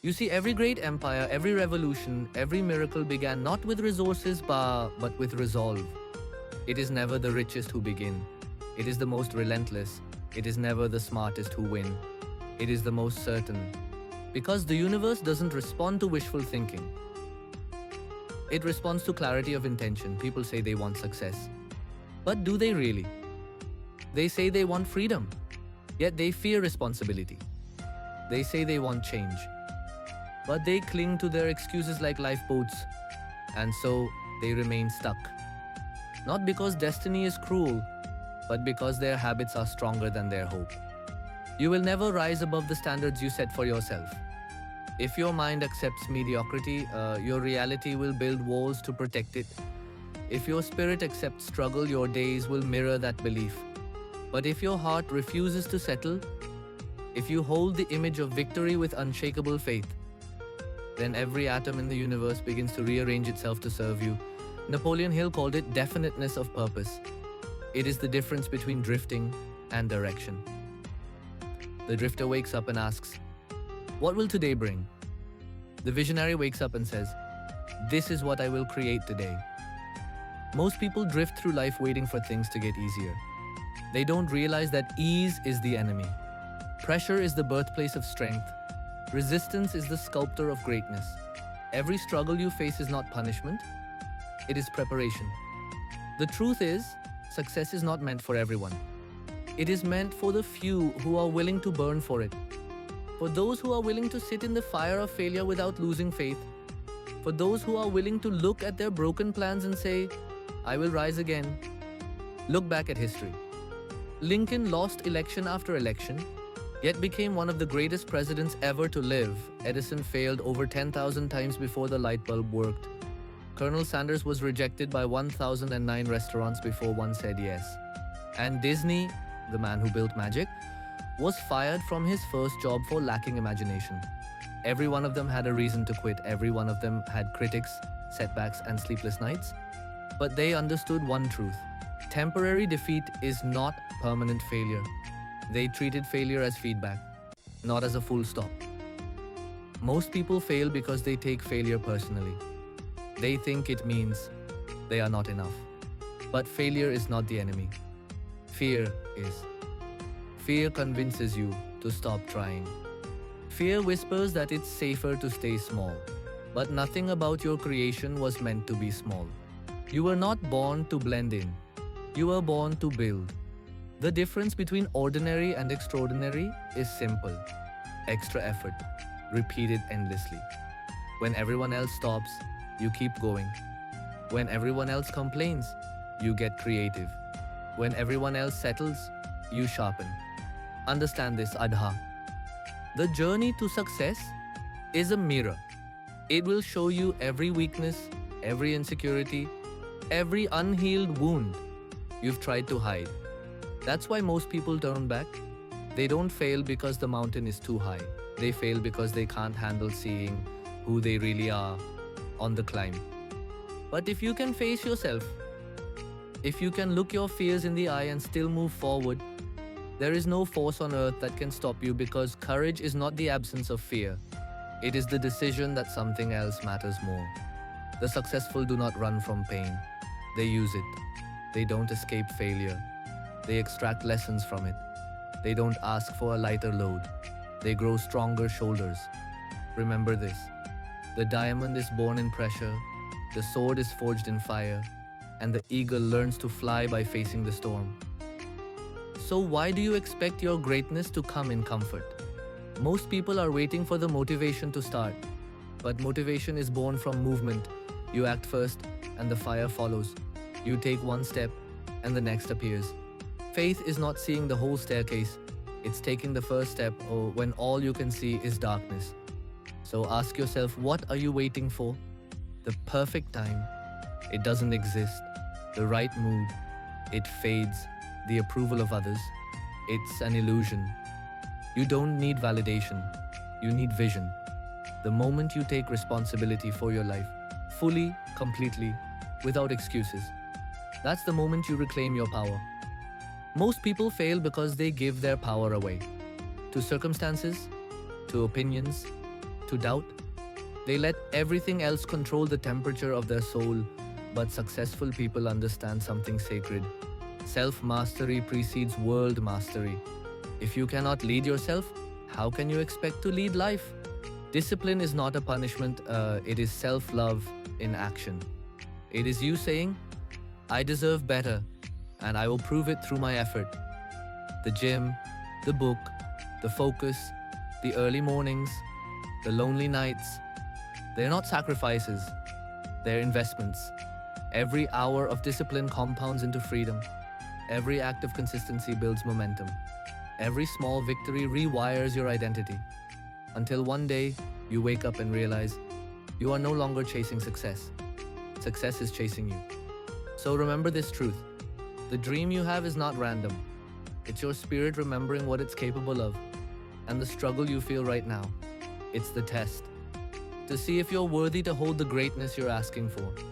You see, every great empire, every revolution, every miracle began not with resources but with resolve. It is never the richest who begin. It is the most relentless. It is never the smartest who win. It is the most certain. Because the universe doesn't respond to wishful thinking. It responds to clarity of intention. People say they want success. But do they really? They say they want freedom. Yet they fear responsibility. They say they want change. But they cling to their excuses like lifeboats. And so they remain stuck. Not because destiny is cruel, but because their habits are stronger than their hope. You will never rise above the standards you set for yourself. If your mind accepts mediocrity, your reality will build walls to protect it. If your spirit accepts struggle, your days will mirror that belief. But if your heart refuses to settle, if you hold the image of victory with unshakable faith, then every atom in the universe begins to rearrange itself to serve you. Napoleon Hill called it definiteness of purpose. It is the difference between drifting and direction. The drifter wakes up and asks, "What will today bring?" The visionary wakes up and says, "This is what I will create today." Most people drift through life waiting for things to get easier. They don't realize that ease is the enemy. Pressure is the birthplace of strength. Resistance is the sculptor of greatness. Every struggle you face is not punishment, it is preparation. The truth is, success is not meant for everyone. It is meant for the few who are willing to burn for it. For those who are willing to sit in the fire of failure without losing faith. For those who are willing to look at their broken plans and say, "I will rise again." Look back at history. Lincoln lost election after election, yet became one of the greatest presidents ever to live. Edison failed over 10,000 times before the light bulb worked. Colonel Sanders was rejected by 1,009 restaurants before one said yes. And Disney, the man who built magic, was fired from his first job for lacking imagination. Every one of them had a reason to quit. Every one of them had critics, setbacks, and sleepless nights. But they understood one truth. Temporary defeat is not permanent failure. They treated failure as feedback, not as a full stop. Most people fail because they take failure personally. They think it means they are not enough. But failure is not the enemy. Fear is. Fear convinces you to stop trying. Fear whispers that it's safer to stay small. But nothing about your creation was meant to be small. You were not born to blend in. You were born to build. The difference between ordinary and extraordinary is simple. Extra effort, repeated endlessly. When everyone else stops, you keep going. When everyone else complains, you get creative. When everyone else settles, you sharpen. Understand this, Adha. The journey to success is a mirror. It will show you every weakness, every insecurity, every unhealed wound you've tried to hide. That's why most people turn back. They don't fail because the mountain is too high. They fail because they can't handle seeing who they really are on the climb. But if you can face yourself, if you can look your fears in the eye and still move forward, there is no force on earth that can stop you, because courage is not the absence of fear. It is the decision that something else matters more. The successful do not run from pain. They use it. They don't escape failure. They extract lessons from it. They don't ask for a lighter load. They grow stronger shoulders. Remember this. The diamond is born in pressure, the sword is forged in fire, and the eagle learns to fly by facing the storm. So why do you expect your greatness to come in comfort? Most people are waiting for the motivation to start. But motivation is born from movement. You act first, and the fire follows. You take one step, and the next appears. Faith is not seeing the whole staircase. It's taking the first step when all you can see is darkness. So ask yourself, what are you waiting for? The perfect time? It doesn't exist. The right mood? It fades. The approval of others? It's an illusion. You don't need validation. You need vision. The moment you take responsibility for your life, fully, completely, without excuses, that's the moment you reclaim your power. Most people fail because they give their power away. To circumstances, to opinions, to doubt. They let everything else control the temperature of their soul. But successful people understand something sacred. Self-mastery precedes world mastery. If you cannot lead yourself, how can you expect to lead life? Discipline is not a punishment, it is self-love in action. It is you saying, I deserve better, and I will prove it through my effort. The gym, the book, the focus, the early mornings, the lonely nights, they're not sacrifices, they're investments. Every hour of discipline compounds into freedom. Every act of consistency builds momentum. Every small victory rewires your identity. Until one day, you wake up and realize you are no longer chasing success. Success is chasing you. So remember this truth. The dream you have is not random. It's your spirit remembering what it's capable of. And the struggle you feel right now, it's the test to see if you're worthy to hold the greatness you're asking for.